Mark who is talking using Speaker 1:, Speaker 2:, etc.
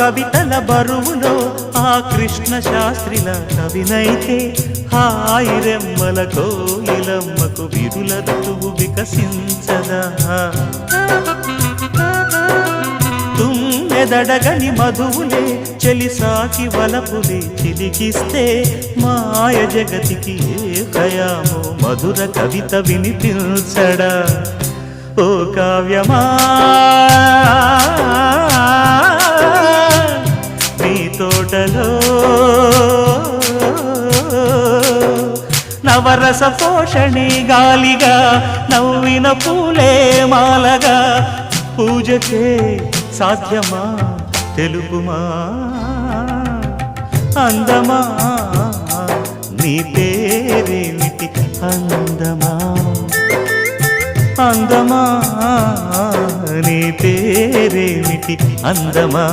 Speaker 1: కవితల బరువులో ఆ కృష్ణ శాస్త్రిల కవినైతే హాయి రెమ్మల కోయిలమ్మకు విరుల ఋతువు వికసించదా తుమ్మెదడగని మధువులే చెలిసాకి వలపులే చిలికిస్తే మాయ జగతికి ఏ కయామో మధుర కవిత వినిపించడా ఓ కావ్యమా నీ తోటలో నవరస పోషణి గాలిగా నవ్విన పూలే మాలగా పూజకే సాధ్యమా తెలుపుమా అందమా నీ పేరేమిటి అందమా అందమా నీ పేరేమిటి అందమా